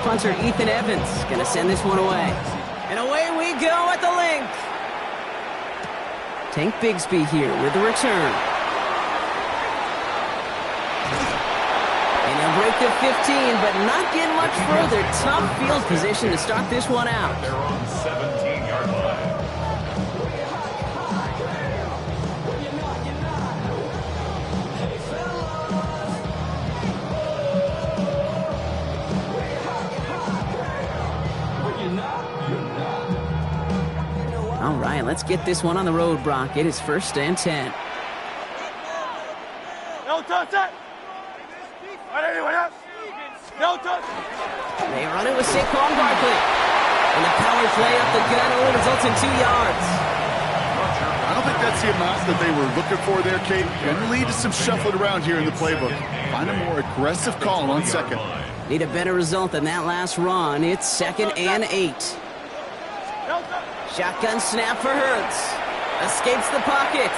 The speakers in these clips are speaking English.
punter Ethan Evans gonna send this one away. And away we go at the link. Tank Bigsby here with the return. And he'll break the 15, but not get much further. Tough field position to start this one out. They're on 17-yard line. All right, let's get this one on the road, Brock. It is 1st and 10. No touch it! No touch! They run it with Saquon Barkley. And the power play up the gut only results in 2 yards. I don't think that's the amount that they were looking for there, Kate. Gonna lead to some shuffling around here in the playbook. Find a more aggressive call on second. Need a better result than that last run. It's 2nd and 8. Shotgun snap for Hurts. Escapes the pocket.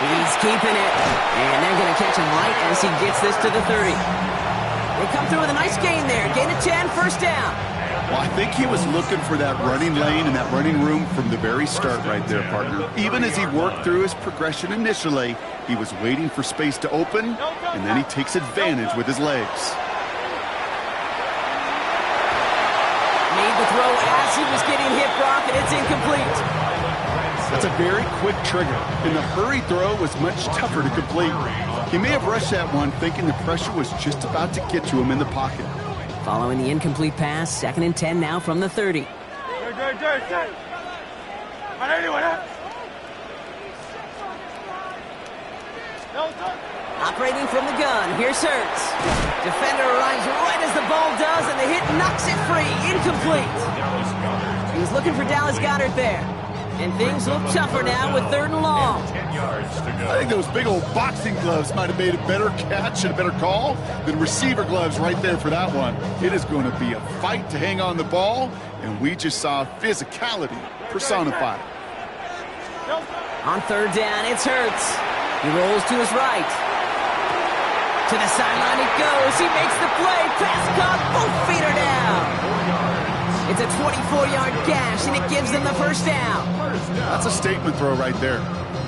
He's keeping it. And they're going to catch him right as he gets this to the 30. They come through with a nice gain there. Gain of 10, 1st down. Well, I think he was looking for that running lane and that running room from the very start right there, partner. Even as he worked through his progression initially, he was waiting for space to open, and then he takes advantage with his legs. Made the throw as he was getting hit, Brock, and it's incomplete. That's a very quick trigger, and the hurry throw was much tougher to complete. He may have rushed that one thinking the pressure was just about to get to him in the pocket. Following the incomplete pass, 2nd and 10 now from the 30. Operating from the gun, here's Hurts. Defender arrives right as the ball does, and the hit knocks it free. Incomplete. He was looking for Dallas Goedert there. And things look tougher now with 3rd and long. 10 yards to go. I think those big old boxing gloves might have made a better catch and a better call than receiver gloves right there for that one. It is going to be a fight to hang on the ball, and we just saw physicality personified. On 3rd down, it's Hurts. He rolls to his right. To the sideline it goes. He makes the play. Pass caught. Both feet are down. It's a 24-yard gash, and it gives them the 1st down. That's a statement throw right there.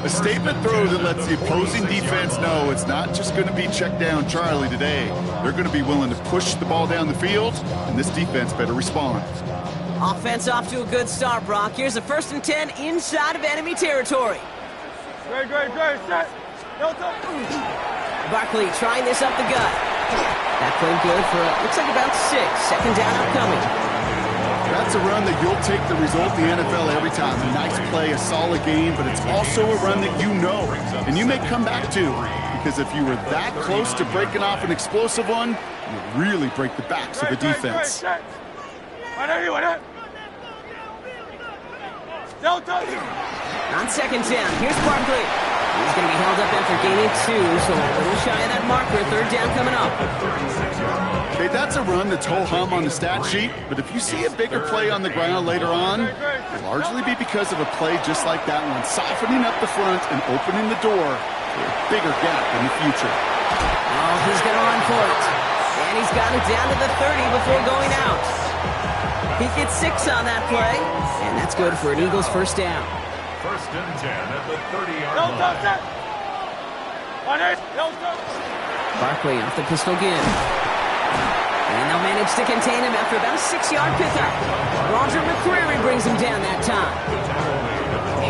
A statement throw that lets the opposing defense know it's not just going to be check down Charlie today. They're going to be willing to push the ball down the field, and this defense better respond. Offense off to a good start, Brock. Here's a 1st and 10 inside of enemy territory. Great, set. No touch. Barkley trying this up the gut. That played good for, looks like about 6. 2nd down upcoming. That's a run that you'll take the result in the NFL every time. A nice play, a solid game, but it's also a run that you know, and you may come back to, because if you were that close to breaking off an explosive one, you really break the backs of the defense. On 2nd down, here's Barkley. He's going to be held up after gaining 2, so a little shy of that marker. 3rd down coming up. Okay, that's a run that's ho-hum on the stat sheet, but if you see a bigger play on the ground later on, it'll largely be because of a play just like that one, softening up the front and opening the door for a bigger gap in the future. Oh, he's going to run for it. And he's got it down to the 30 before going out. He gets 6 on that play, and that's good for an Eagles 1st down. 1st and 10 at the 30-yard line. Barkley off the pistol again. And they'll manage to contain him after about a 6-yard pickup. Roger McCreary brings him down that time.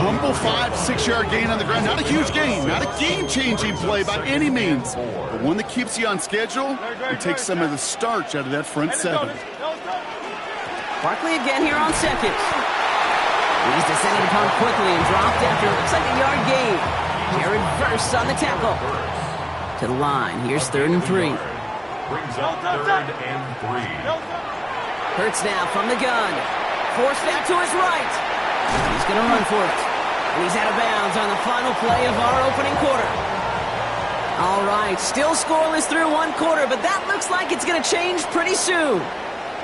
Humble 5-6-yard gain on the ground. Not a huge gain, not a game-changing play by any means, but one that keeps you on schedule and takes some of the starch out of that front 7. Barkley again here on 2nd. He's descended upon quickly and dropped after it looks like a yard gain. Jared Verse on the tackle. To the line. Here's 3rd and 3. Brings up 3rd and 3. Hurts now from the gun. Forced out to his right. He's going to run for it. And he's out of bounds on the final play of our opening quarter. All right, still scoreless through 1 quarter, but that looks like it's going to change pretty soon.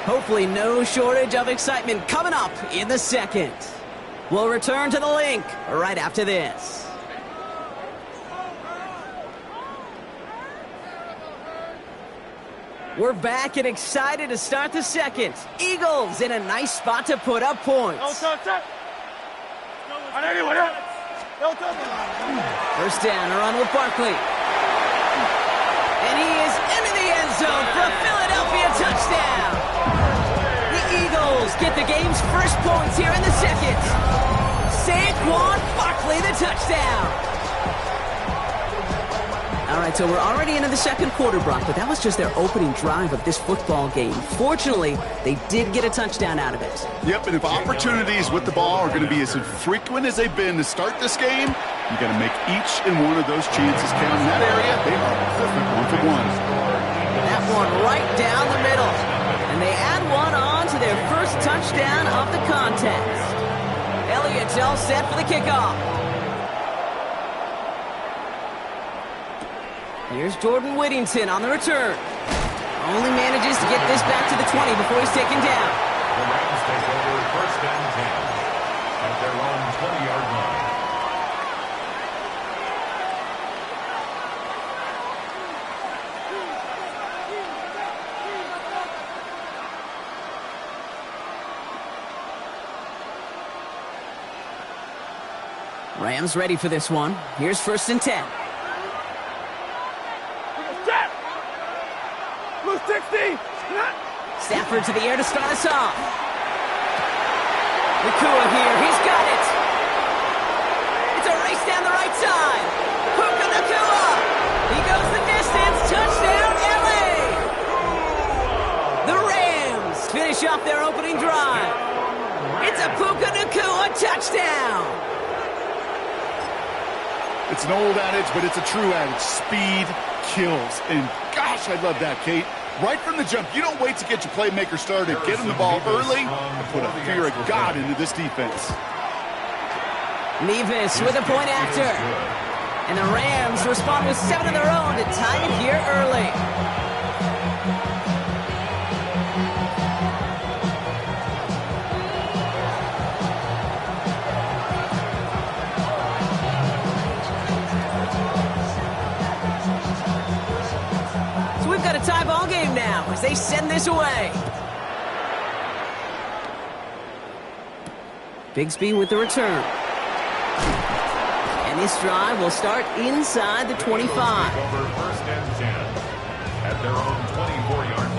Hopefully no shortage of excitement coming up in the 2nd. We'll return to the link right after this. We're back and excited to start the second. Eagles in a nice spot to put up points. First down, a run with Barkley. And he is into the end zone for a Philadelphia touchdown. The Eagles get the game's first points here in the second. Saquon Barkley, the touchdown. All right, so we're already into the second quarter, Brock, but that was just their opening drive of this football game. Fortunately, they did get a touchdown out of it. Yep, and if opportunities with the ball are going to be as infrequent as they've been to start this game, you got to make each and one of those chances count. In that area, they are perfect one-for-one. That one right down the middle. And they add one on to their first touchdown of the contest. Elliott's all set for the kickoff. Here's Jordan Whittington on the return. Only manages to get this back to the 20 before he's taken down. The Rams take over first and 10 at their own 20-yard line. Rams ready for this one. Here's first and 10. Stafford to the air to start us off. Nakua here, he's got it. It's a race down the right side. Puka Nakua. He goes the distance. Touchdown, LA. The Rams finish off their opening drive. It's a Puka Nakua touchdown. It's an old adage, but it's a true adage. Speed kills. And gosh, I love that, Kate. Right from the jump, you don't wait to get your playmaker started. Get him the ball early and put a fear of God into this defense. Nevis with a point after. And the Rams respond with 7 of their own to tie it here early. We've got a tie ball game now as they send this away. Bigsby with the return. And this drive will start inside the 25. Over first and 10 at their own 24-yard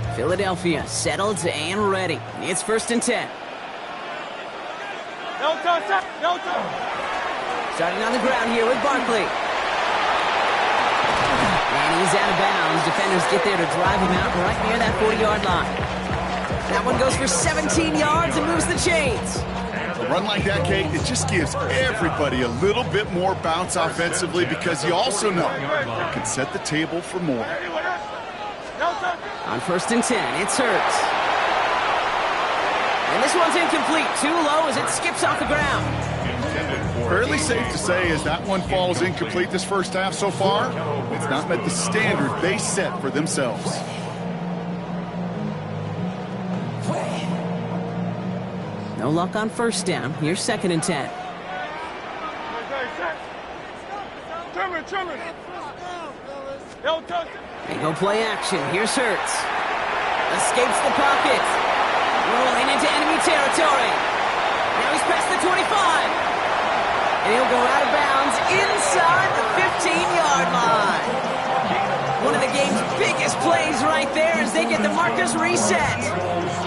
line. Philadelphia settled and ready. It's first and 10. No touch. Starting on the ground here with Barkley. And he's out of bounds. Defenders get there to drive him out right near that 40-yard line. That one goes for 17 yards and moves the chains. A run like that, Kate, it just gives everybody a little bit more bounce offensively because you also know it can set the table for more. On first and 10, it's Hurts. And this one's incomplete. Too low as it skips off the ground. Fairly safe to say as that one falls incomplete this first half so far, it's not met the standard they set for themselves. No luck on first down. Here's second and 10. They go play action. Here's Hurts. Escapes the pocket. Rolling into enemy territory. Now he's past the 25. And he'll go out of bounds inside the 15-yard line. One of the game's biggest plays right there as they get the markers reset.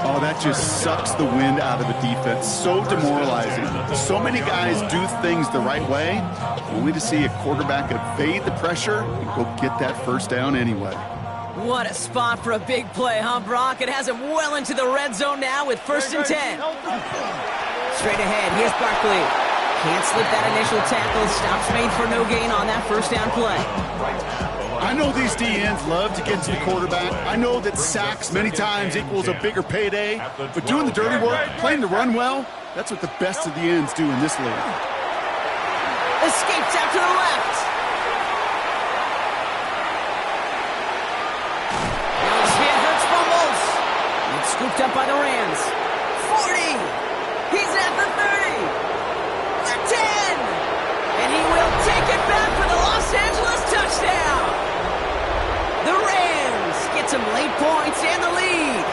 Oh, that just sucks the wind out of the defense. So demoralizing. So many guys do things the right way, only to see a quarterback evade the pressure and go get that first down anyway. What a spot for a big play, huh, Brock? It has him well into the red zone now with first and 10. Straight ahead, here's Barkley. Can't slip that initial tackle. Stops made for no gain on that first down play. I know these DNs love to get to the quarterback. I know that sacks many times equals a bigger payday. But doing the dirty work, playing the run well, that's what the best of the ends do in this league. Escapes out to the left. Hurts fumbles. It's scooped up by the Rams. 40. He's at the 30. The 10. some late points and the lead.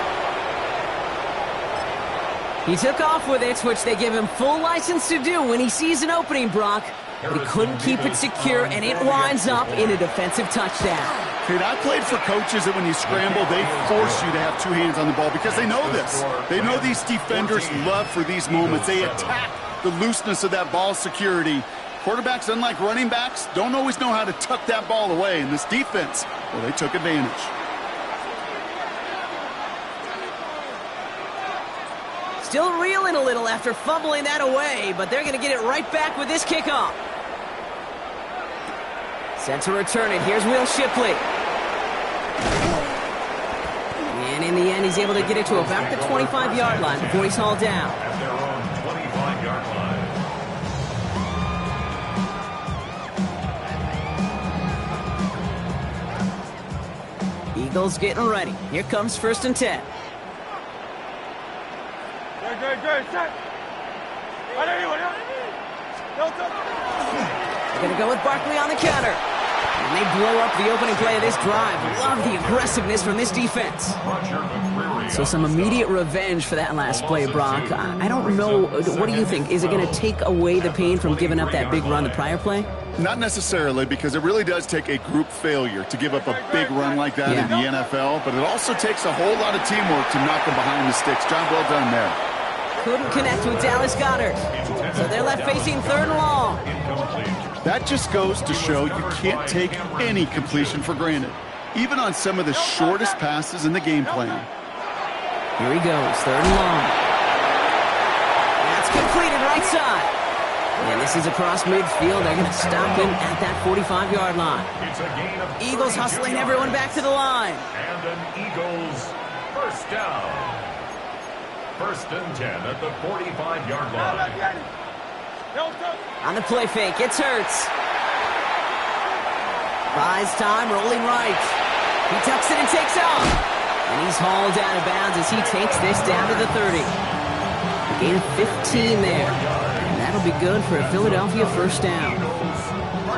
He took off with it, which they give him full license to do when he sees an opening, Brock. But he couldn't keep it secure, and it winds up in a defensive touchdown. Kate, I played for coaches that when you scramble, they force you to have two hands on the ball because they know this. They know these defenders love for these moments. They attack the looseness of that ball security. Quarterbacks, unlike running backs, don't always know how to tuck that ball away. And this defense, well, they took advantage. Still reeling a little after fumbling that away, but they're going to get it right back with this kickoff. Set to return it. Here's Will Shipley. And in the end, he's able to get it to about the 25-yard line before he's hauled down. At their own 25-yard line. Eagles getting ready. Here comes 1st and 10. Good, set. They're going to go with Barkley on the counter. And they blow up the opening play of this drive. Love the aggressiveness from this defense. So some immediate revenge for that last play, Brock. I don't know. What do you think? Is it going to take away the pain from giving up that big run the prior play? Not necessarily, because it really does take a group failure to give up a big run like that in the NFL. But it also takes a whole lot of teamwork to knock them behind the sticks. Job well done there. Couldn't connect with Dallas Goedert. So they're left facing 3rd and long. That just goes to show you can't take any completion for granted, even on some of the shortest passes in the game plan. Here he goes, 3rd and long. That's completed right side. And this is across midfield. They're going to stop him at that 45-yard line. Eagles hustling everyone back to the line. And an Eagles first down. 1st and 10 at the 45-yard line. On the play fake, it's Hurts. Buys time, rolling right. He tucks it and takes off. And he's hauled out of bounds as he takes this down to the 30. A gain of 15 there. And that'll be good for a Philadelphia first down.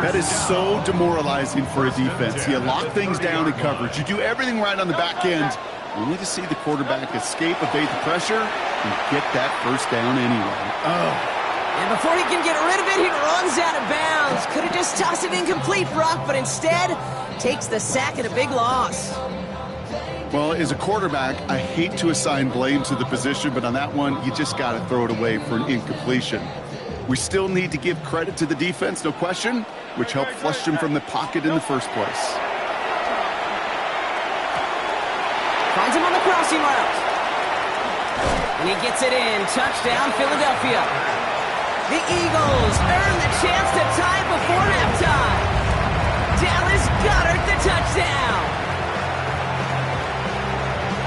That is so demoralizing for a defense. You lock things down in coverage. You do everything right on the back end, only to see the quarterback escape, evade the pressure, and get that first down anyway. Oh. And before he can get rid of it, he runs out of bounds. Could have just tossed it incomplete, Brock, but instead takes the sack and a big loss. Well, as a quarterback, I hate to assign blame to the position, but on that one, you just got to throw it away for an incompletion. We still need to give credit to the defense, no question, which helped flush him from the pocket in the first place. Finds him on the crossing route. And he gets it in. Touchdown, Philadelphia. The Eagles earn the chance to tie before halftime. Dallas Goedert the touchdown.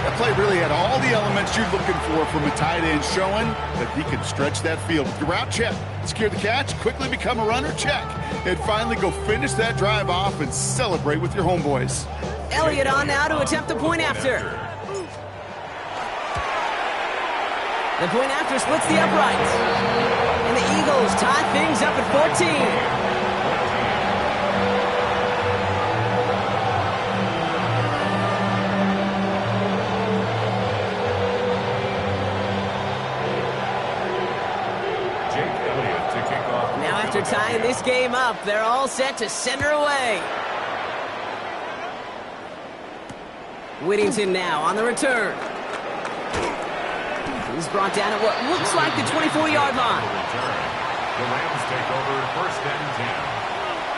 That play really had all the elements you're looking for from a tight end, showing that he can stretch that field. With the route, check. Secure the catch, quickly become a runner, check. And finally go finish that drive off and celebrate with your homeboys. Elliott on now to attempt the point after. The point after splits the uprights. And the Eagles tie things up at 14. Now after tying this game up, they're all set to send her away. Whittington now on the return. He's brought down at what looks like the 24-yard line. The Rams take over 1st and 10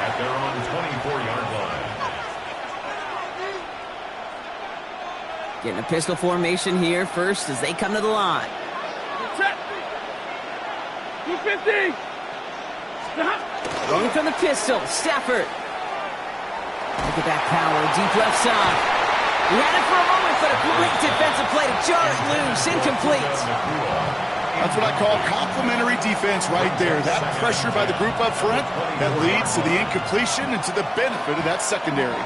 at their own 24-yard line. Getting a pistol formation here first as they come to the line. 250. Going from the pistol, Stafford. Look at that power, deep left side. He had it for a moment, but a great defensive play to jar it loose, incomplete. That's what I call complimentary defense right there. That pressure by the group up front, that leads to the incompletion and to the benefit of that secondary.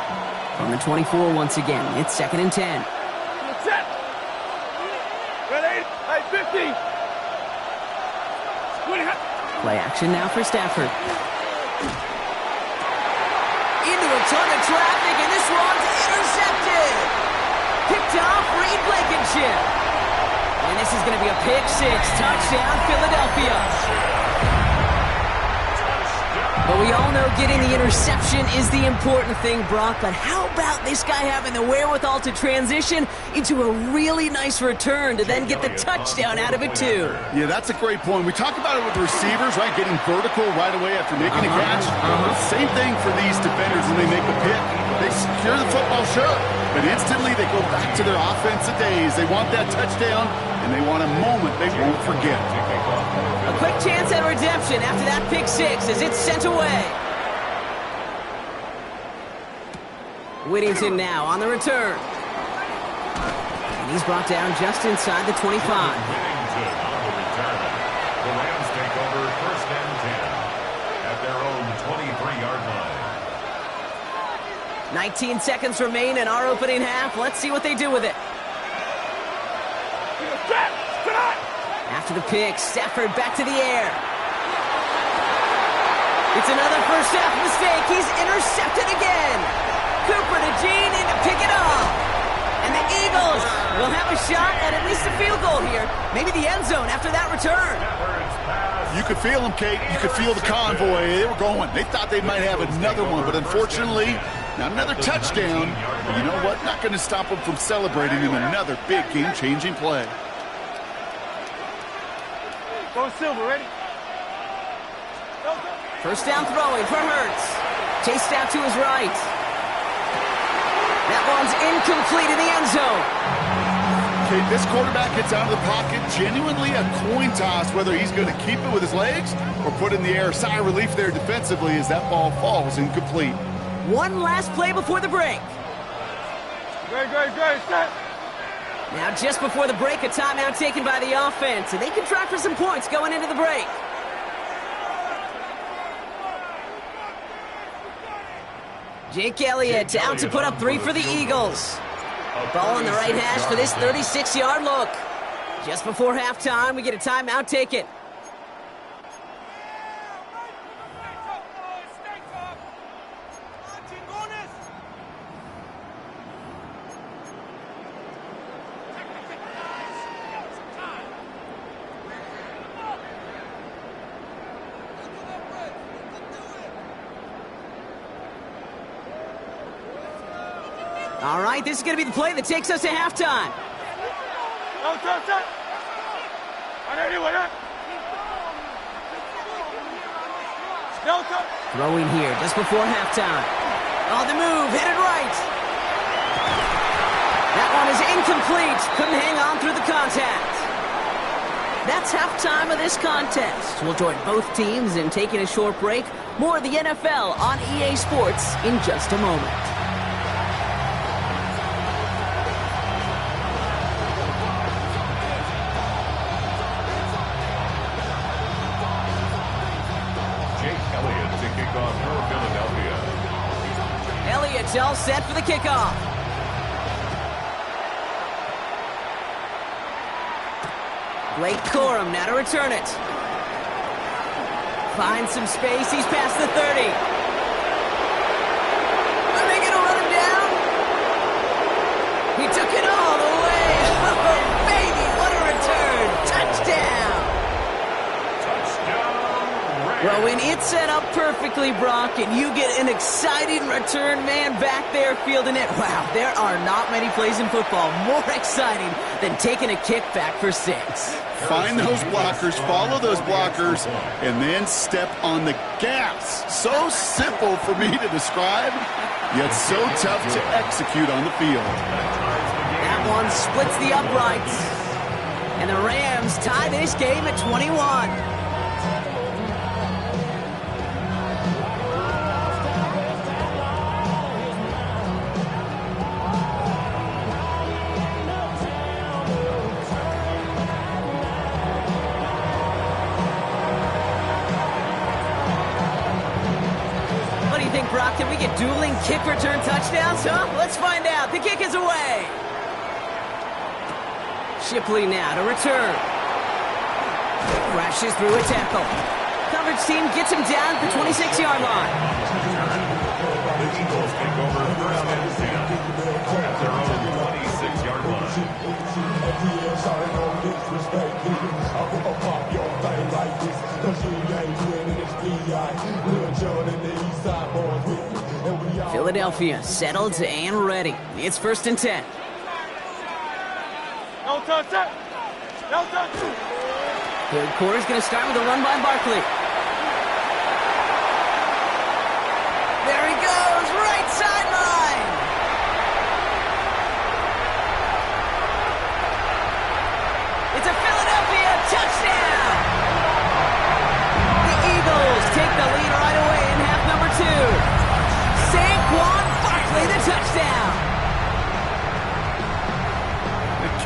On the 24 once again, it's 2nd and 10. Set. Ready? 50. Play action now for Stafford. Into a ton of traffic, and this one's intercepted. Picked off, Reed Blankenship. And this is going to be a pick six. Touchdown, Philadelphia. But we all know getting the interception is the important thing, Brock. But how about this guy having the wherewithal to transition into a really nice return to then get the touchdown out of it, too? Yeah, that's a great point. We talk about it with the receivers, right? Getting vertical right away after making a catch. Same thing for these defenders when they make a pick. They secure the football, sure. But instantly they go back to their offensive days. They want that touchdown, and they want a moment they won't forget. A quick chance at redemption after that pick six as it's sent away. Whittington now on the return. And he's brought down just inside the 25. Whittington on the return. The Rams take over first and 10 at their own 23-yard line. 19 seconds remain in our opening half. Let's see what they do with it. After the pick, Stafford back to the air. It's another first half mistake. He's intercepted again. Cooper to Gene in to pick it up. And the Eagles will have a shot at least a field goal here. Maybe the end zone after that return. You could feel them, Kate. You could feel the convoy. They were going. They thought they might have another one, but unfortunately, not another touchdown. But you know what? Not going to stop them from celebrating in another big game-changing play. Go Silver, ready? First down throwing for Hurts. Chased out to his right. That one's incomplete in the end zone. Okay, this quarterback gets out of the pocket. Genuinely a coin toss whether he's going to keep it with his legs or put it in the air. Sigh of relief there defensively as that ball falls incomplete. One last play before the break. Good, set. Now, just before the break, a timeout taken by the offense, and they can try for some points going into the break. Jake Elliott out to put up 3 for the Eagles. Ball on the right hash for this 36-yard look. Just before halftime, we get a timeout taken. All right, this is going to be the play that takes us to halftime. Throwing here just before halftime. On the move, headed right. That one is incomplete. Couldn't hang on through the contact. That's halftime of this contest. We'll join both teams in taking a short break. More of the NFL on EA Sports in just a moment. Elliott's all set for the kickoff. Blake Corum now to return it. Finds some space. He's past the 30. Are they going to run him down? He took it all the way. Oh, baby, what a return. Touchdown. Well, when it's set up perfectly, Brock, and you get an exciting return man back there fielding it, wow, there are not many plays in football more exciting than taking a kickback for 6. Find those blockers, follow those blockers, and then step on the gas. So simple for me to describe, yet so tough to execute on the field. That one splits the uprights, and the Rams tie this game at 21. Brock, can we get dueling kick return touchdowns, huh? Let's find out. The kick is away. Shipley now to return. Crashes through a tackle. Coverage team gets him down at the 26-yard line. The Eagles take over first and 10 at their own 26 Philadelphia settled and ready. It's 1st and 10. No touch, touch. No touch. Third quarter's going to start with a run by Barkley. There he goes, right sideline. It's a Philadelphia touchdown. The Eagles take the lead right away in half number 2. Saquon Barkley, the touchdown.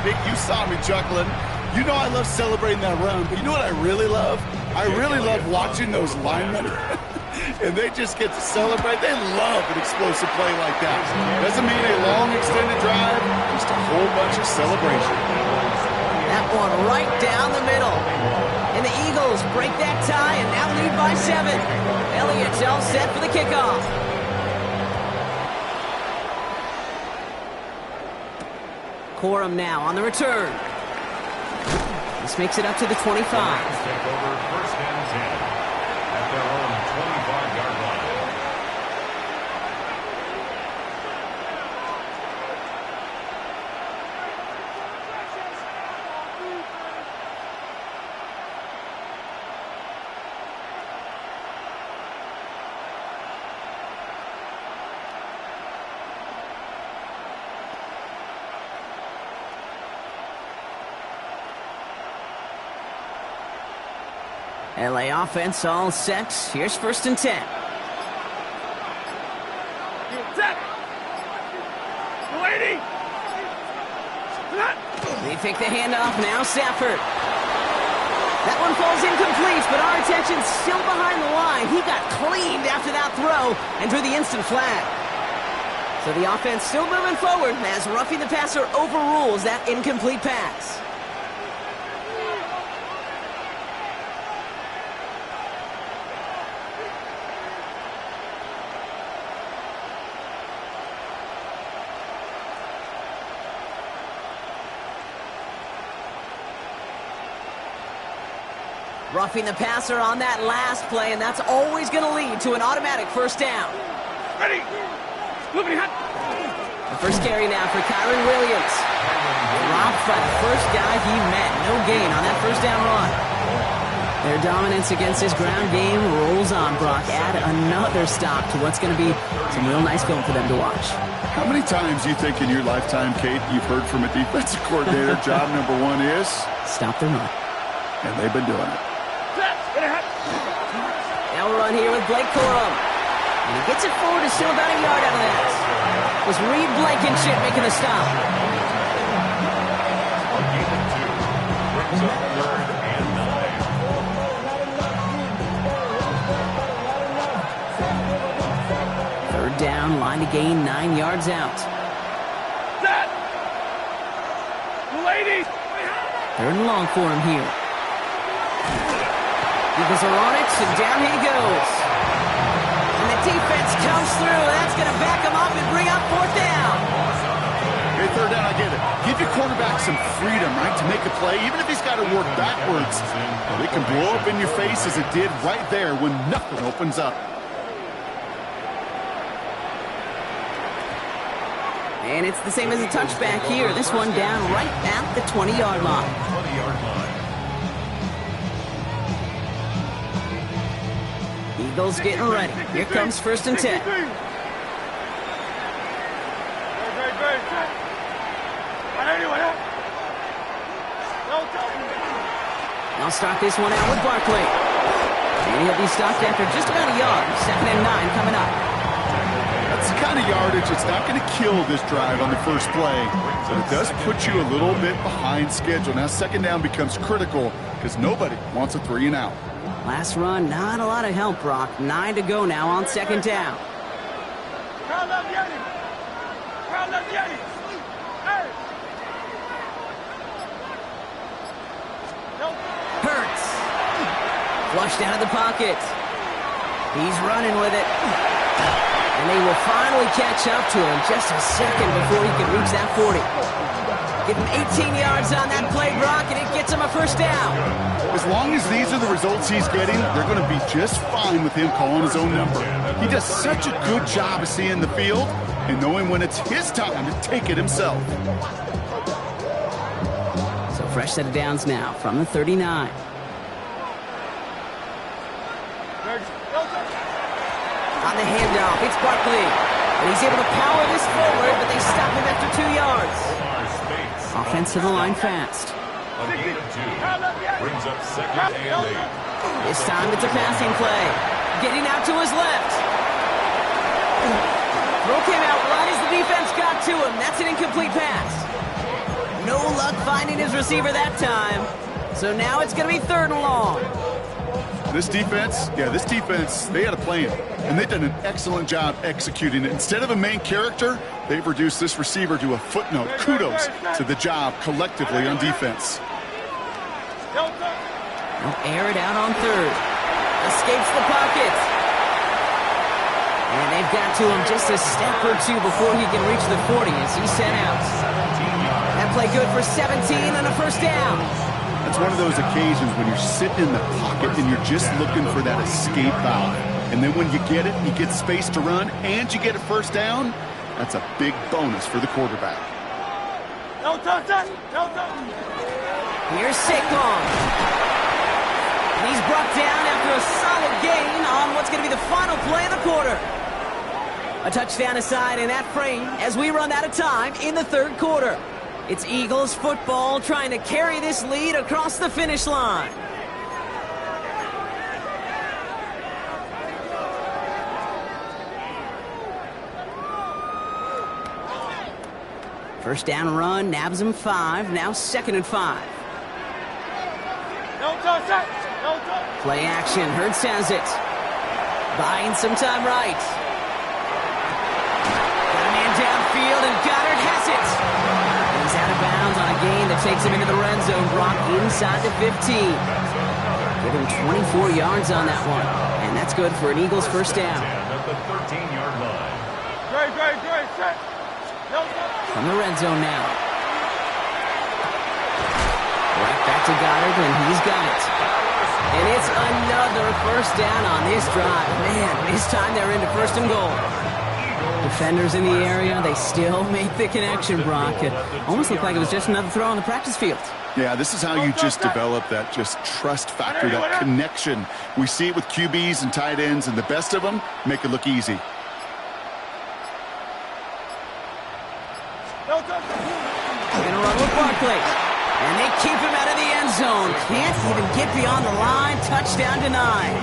Kid, you saw me chuckling. You know I love celebrating that run, but you know what I really love? I really love watching those linemen. And they just get to celebrate. They love an explosive play like that. Doesn't mean a long extended drive, just a whole bunch of celebration. That one right down the middle. And the Eagles break that tie and now lead by 7. Elliott's all set for the kickoff. Corum now on the return. This makes it up to the 25. Take over 1st and 10 at their own 25-yard line. LA offense all set. Here's 1st and 10. Set. Lady. They take the handoff now. Stafford. That one falls incomplete, but our attention's still behind the line. He got cleaned after that throw and drew the instant flag. So the offense still moving forward as roughing the passer overrules that incomplete pass. Roughing the passer on that last play, and that's always going to lead to an automatic 1st down. Ready. The first carry now for Kyron Williams. Dropped by the first guy he met. No gain on that 1st down run. Their dominance against this ground game rolls on, Brock. Add another stop to what's going to be some real nice film for them to watch. How many times do you think in your lifetime, Kate, you've heard from a defensive coordinator, job number 1 is? Stop the run. And they've been doing it. Now we'll run here with Blake Corum. And he gets it forward to still about a yard out of that. It was Reed Blankenship making the stop. Brings up 3rd and 9. 3rd down, line to gain, 9 yards out. Set. Ladies. 3rd and long for him here. Eagles are on it, and down he goes. And the defense comes through. That's going to back him up and bring up 4th down. Hey, 3rd down, I get it. Give your quarterback some freedom, right, to make a play, even if he's got to work backwards. But it can blow up in your face as it did right there when nothing opens up. And it's the same as a touchback here. This one down right at the 20-yard line. 20-yard line. Eagles getting ready. Here comes 1st and 10. I'll start this one out with Barkley. And he'll be stopped after just about a yard. 2nd and 9 coming up. That's the kind of yardage that's not going to kill this drive on the first play, but it does put you a little bit behind schedule. Now 2nd down becomes critical because nobody wants a 3 and out. Last run, not a lot of help, Brock. 9 to go now on 2nd down. Hurts. Flushed out of the pocket. He's running with it. And they will finally catch up to him just a second before he can reach that 40. Give him 18 yards on that play, Brock, and it gets him a first down. As long as these are the results he's getting, they're going to be just fine with him calling his own number. He does such a good job of seeing the field and knowing when it's his time to take it himself. So fresh set of downs now from the 39. On the handoff, it's Barkley. And he's able to power this forward, but they stop him after 2 yards. Offense to the line fast. A gain of 2 brings up 2nd and 8. This time it's a passing play. Getting out to his left. Throw came out right as the defense got to him. That's an incomplete pass. No luck finding his receiver that time. So now it's going to be 3rd and long. This defense, they had a plan, and they've done an excellent job executing it. Instead of a main character, they've reduced this receiver to a footnote. Kudos to the job collectively on defense. They'll air it out on 3rd. Escapes the pocket. And they've got to him just a step or 2 before he can reach the 40 as he's sent out. That play good for 17 and a first down. It's one of those occasions when you're sitting in the pocket and you're just looking for that escape valve. And then when you get it, you get space to run, and you get a first down, that's a big bonus for the quarterback. No touch! No touch! Here's Saquon. He's brought down after a solid gain on what's going to be the final play of the quarter. A touchdown aside in that frame as we run out of time in the 3rd quarter. It's Eagles football trying to carry this lead across the finish line. First down run, nabs him 5, now 2nd and 5. No touch! No touch! Play action, Hurts has it. Buying some time right. Got a man downfield and Goddard has it. He's out of bounds on a gain that takes him into the red zone. Brock inside the 15. Give him 24 yards on that one. And that's good for an Eagles first down. At the 13-yard line. Great, set. No touch! From the red zone now. Right back to Goddard, and he's got it. And it's another first down on this drive. Man, this time they're into 1st and goal. Defenders in the area, they still make the connection, Brock. It almost looked like it was just another throw on the practice field. Yeah, this is how you just develop that just trust factor, that connection. We see it with QBs and tight ends, and the best of them make it look easy. No touch! Gonna run with Barkley. And they keep him out of the end zone. Can't even get beyond the line. Touchdown denied.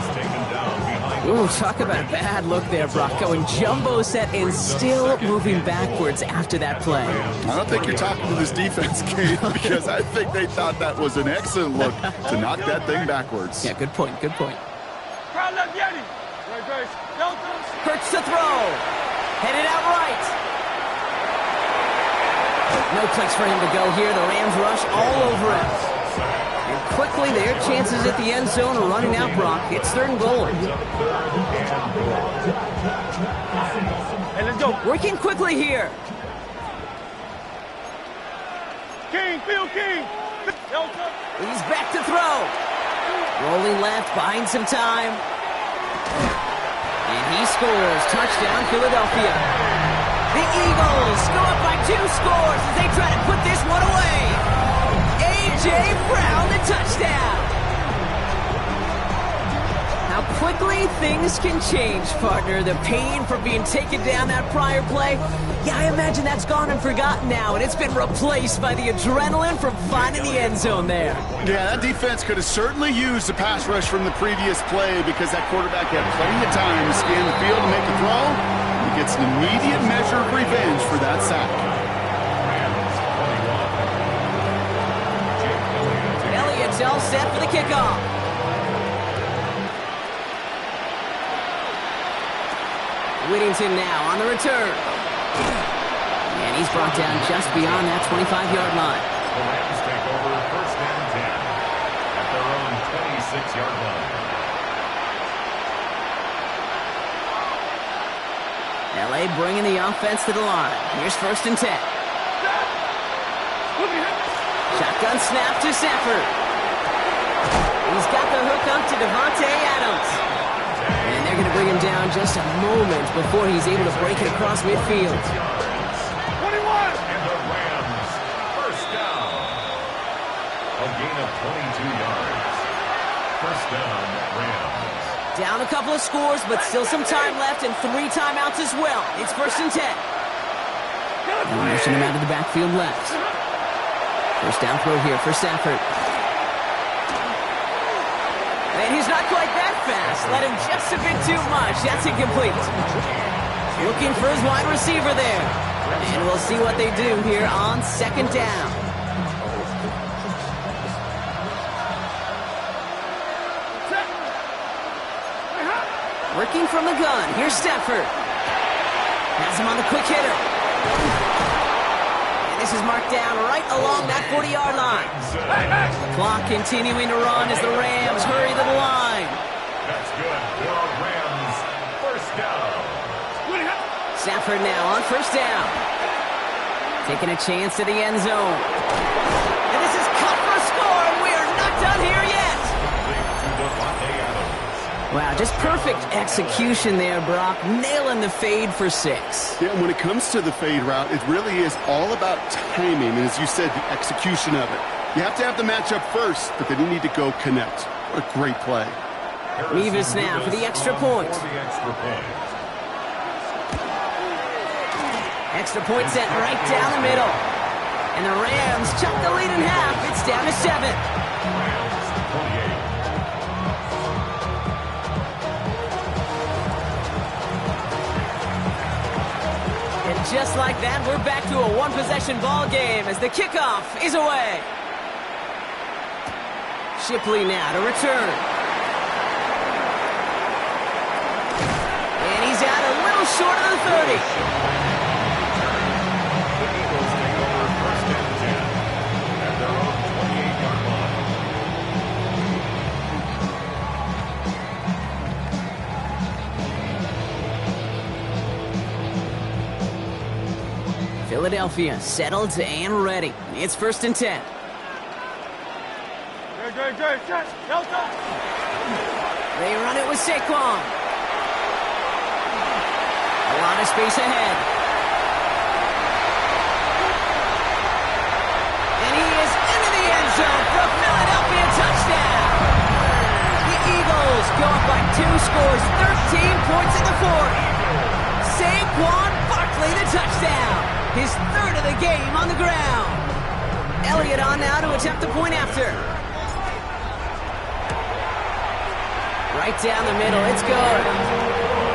Ooh, talk about a bad look there, Brock. Going jumbo set and still moving backwards after that play. I don't think you're talking to this defense, Kate, because I think they thought that was an excellent look to knock that thing backwards. Yeah, good point, good point. Great. No touch! Hurts to throw. Headed out right. No place for him to go here. The Rams rush all over him. And quickly, their chances at the end zone are running out, Brock. It's 3rd and goal. Hey, let's go. Working quickly here. Field King. No touch! He's back to throw. Rolling left, buying some time. And he scores. Touchdown, Philadelphia. The Eagles go up by 2 scores as they try to put this one away. A.J. Brown, the touchdown. How quickly things can change, partner. The pain from being taken down that prior play, yeah, I imagine that's gone and forgotten now, and it's been replaced by the adrenaline from finding the end zone there. Yeah, that defense could have certainly used the pass rush from the previous play because that quarterback had plenty of time to scan the field and make a throw. He gets an immediate measure of revenge for that sack. Elliott's all set for the kickoff. Whittington now on the return. And he's brought down just beyond that 25-yard line. The Rams take over 1st and 10 at their own 26-yard line. L.A. bringing the offense to the line. Here's 1st and 10. Shotgun snap to Stafford. He's got the hook up to Devontae Adams. And they're going to bring him down just a moment before he's able to break it across midfield. 21. And the Rams, first down. A gain of 22 yards. First down, Rams. Down a couple of scores, but still some time left and 3 timeouts as well. It's 1st and 10. Motion him out of the backfield left. First down throw here for Stafford. And he's not quite that fast. Let him just a bit too much. That's incomplete. Looking for his wide receiver there. And we'll see what they do here on 2nd down. Working from the gun. Here's Stafford. Has him on the quick hitter. And this is marked down right along that 40-yard line. Clock continuing to run as the Rams hurry to the line. That's good for our Rams. First down. Stafford now on 1st down. Taking a chance to the end zone. And this is cut for a score, and we are not done here yet. To Devontae Adams. Wow, just perfect execution there, Brock. Nailing the fade for 6. Yeah, when it comes to the fade route, it really is all about timing, and as you said, the execution of it. You have to have the matchup first, but then you need to go connect. What a great play. Revis now for the extra point. For the extra point. Extra point set right down the middle. And the Rams chuck the lead in half. It's down to 7. Rams 28. And just like that, we're back to a one-possession ball game as the kickoff is away. Shipley now to return. And he's out a little short of the 30. The Eagles take over 1st and 10 at their own 28-yard line. Philadelphia settled and ready. It's 1st and 10. Dre, check. Delta. They run it with Saquon. A lot of space ahead. And he is into the end zone for a Philadelphia touchdown. The Eagles go up by 2 scores, 13 points in the 4th. Saquon Barkley the touchdown. His 3rd of the game on the ground. Elliott on now to attempt the point after. Right down the middle, it's good.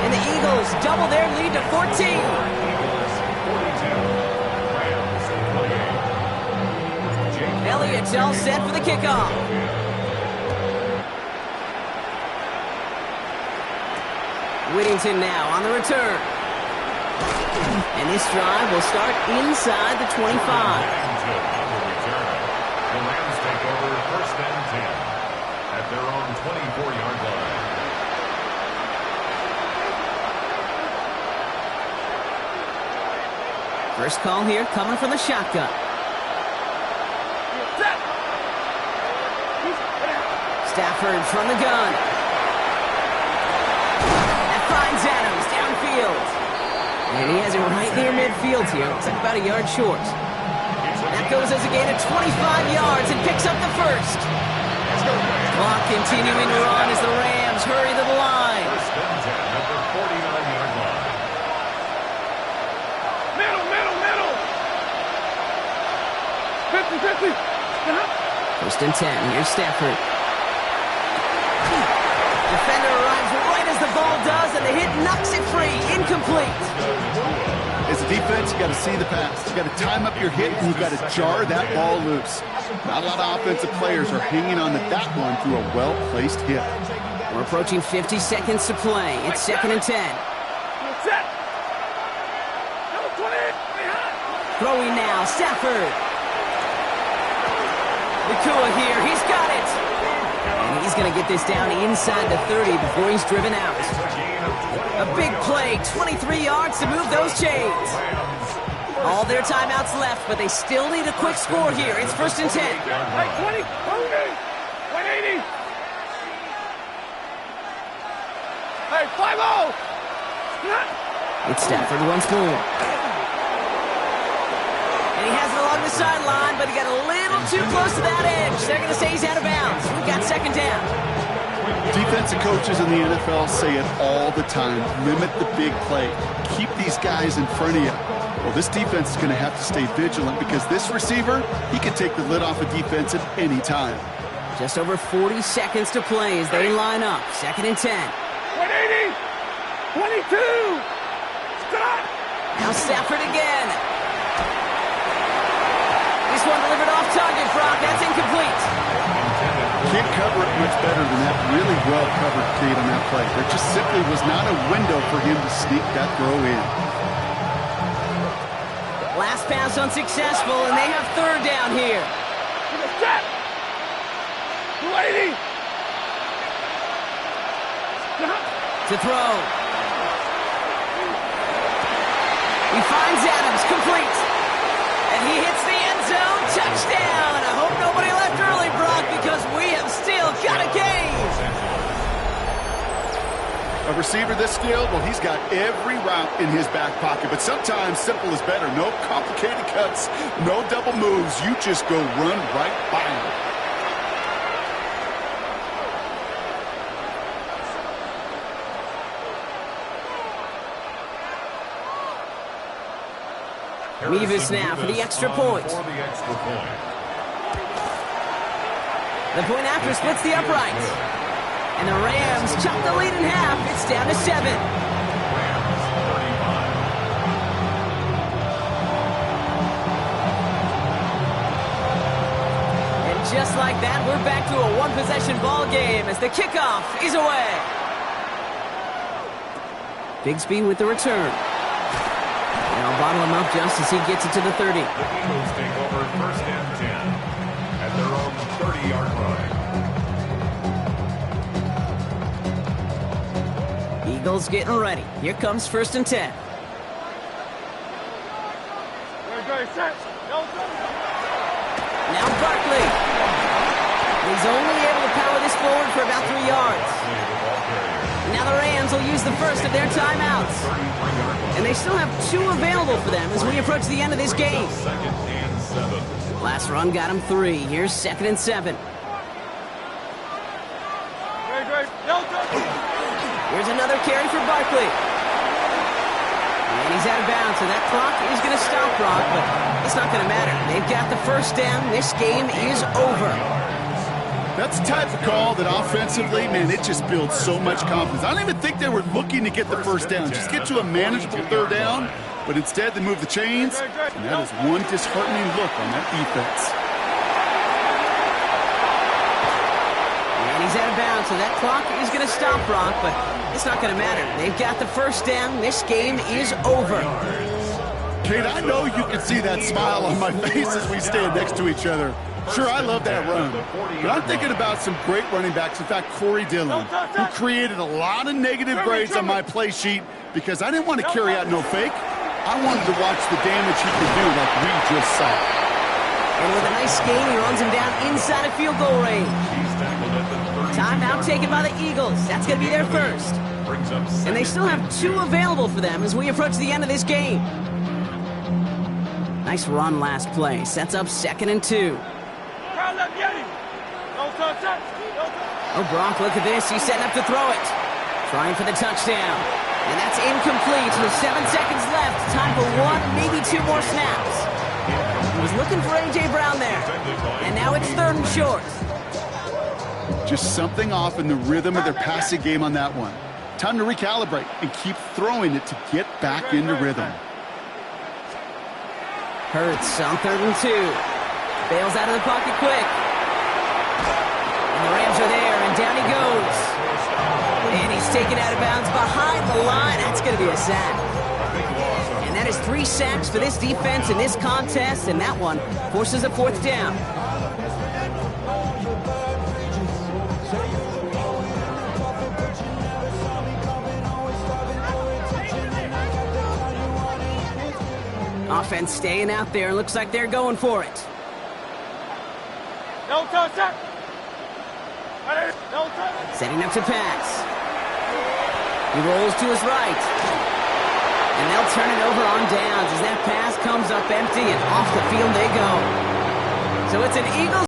And the Eagles double their lead to 14. Eagles 42. Rams 28. Elliott's all set for the kickoff. Whittington now on the return. And this drive will start inside the 25. Whittington on the return. The Rams take over 1st and 10 at their own 24-yard line. First call here coming from the shotgun. Stafford from the gun. That finds Adams downfield. And he has it right near midfield here. Looks like about a yard short. That goes as a gain of 25 yards and picks up the 1st. Clock continuing to run as the Rams hurry to the line. 1st and 10 at the 49-yard line. Middle. 50. 1st and 10. Here's Stafford. Defender arrives right as the ball does, and the hit knocks it free. Incomplete. As a defense, you got to see the pass. You got to time up your hit, and you got to jar that ball loose. Not a lot of offensive players are hanging on to that one through a well-placed hit. We're approaching 50 seconds to play. It's 2nd and 10. Throwing now, Stafford. Nakua here, he's got it. And he's going to get this down inside the 30 before he's driven out. A big play, 23 yards to move those chains. All their timeouts left, but they still need a quick score here. It's 1st and 10. Hey, 20, 180. Hey, 5-0. It's Stafford once more. And he has it along the sideline, but he got a little too close to that edge. They're going to say he's out of bounds. We've got 2nd down. Defensive coaches in the NFL say it all the time. Limit the big play. Keep these guys in front of you. Well, this defense is going to have to stay vigilant because this receiver, he can take the lid off a defense at any time. Just over 40 seconds to play as they line up. 2nd and 10. 180. 22. Stop. Now Stafford again. This one delivered off target, Brock. That's incomplete. Can't cover it much better than that. Really well covered, Kate, on that play. There just simply was not a window for him to sneak that throw in. Last pass unsuccessful, and they have 3rd down here. Step. 280. To throw. He finds Adams, complete. And he hits the end zone, touchdown. I hope nobody left early, Brock, because we have still got a game. A receiver this skilled, well, he's got every route in his back pocket. But sometimes simple is better. No complicated cuts, no double moves. You just go run right by him. Mevis now for the extra point. The point after splits the uprights. And the Rams chop the lead in half. It's down to 7. And just like that, we're back to a one-possession ball game as the kickoff is away. Bigsby with the return. And I'll bottle him up just as he gets it to the 30. The Eagles take over 1st and 10 at their own 30-yard line. Eagles getting ready. Here comes 1st and 10. Now Barkley. He's only able to power this forward for about 3 yards. Now the Rams will use the first of their timeouts. And they still have 2 available for them as we approach the end of this game. 2nd and 7. Last run got him 3. Here's 2nd and 7. Here's another carry for Barkley. And he's out of bounds, so that clock is going to stop Brock, but it's not going to matter. They've got the first down. This game is over. That's the type of call that offensively, man, it just builds so much confidence. I don't even think they were looking to get the first down. Just get to a manageable 3rd down, but instead they move the chains, and that is one disheartening look on that defense. And he's out of bounds, so that clock is going to stop Brock, but it's not going to matter. They've got the first down. This game is over. Kate, I know you can see that smile on my face as we stand next to each other. Sure, I love that run, but I'm thinking about some great running backs. In fact, Corey Dillon, who created a lot of negative grades on my play sheet because I didn't want to carry out no fake. I wanted to watch the damage he could do like we just saw. And with a nice gain, he runs him down inside of field goal range. Timeout taken by the Eagles. That's going to be their first. And they still have 2 available for them as we approach the end of this game. Nice run last play. Sets up 2nd and 2. Oh, Brock, look at this. He's setting up to throw it. Trying for the touchdown. And that's incomplete with 7 seconds left. Time for 1, maybe 2 more snaps. He was looking for A.J. Brown there. And now it's 3rd and short. Just something off in the rhythm of their passing game on that one. Time to recalibrate and keep throwing it to get back into rhythm. Hurts on 3rd and 2. Bails out of the pocket quick. And the Rams are there, and down he goes. And he's taken out of bounds behind the line. That's going to be a sack. And that is 3 sacks for this defense in this contest, and that one forces a 4th down. Offense staying out there. Looks like they're going for it. No touch that. No touch. Setting up to pass. He rolls to his right. And they'll turn it over on downs as that pass comes up empty and off the field they go. So it's an Eagles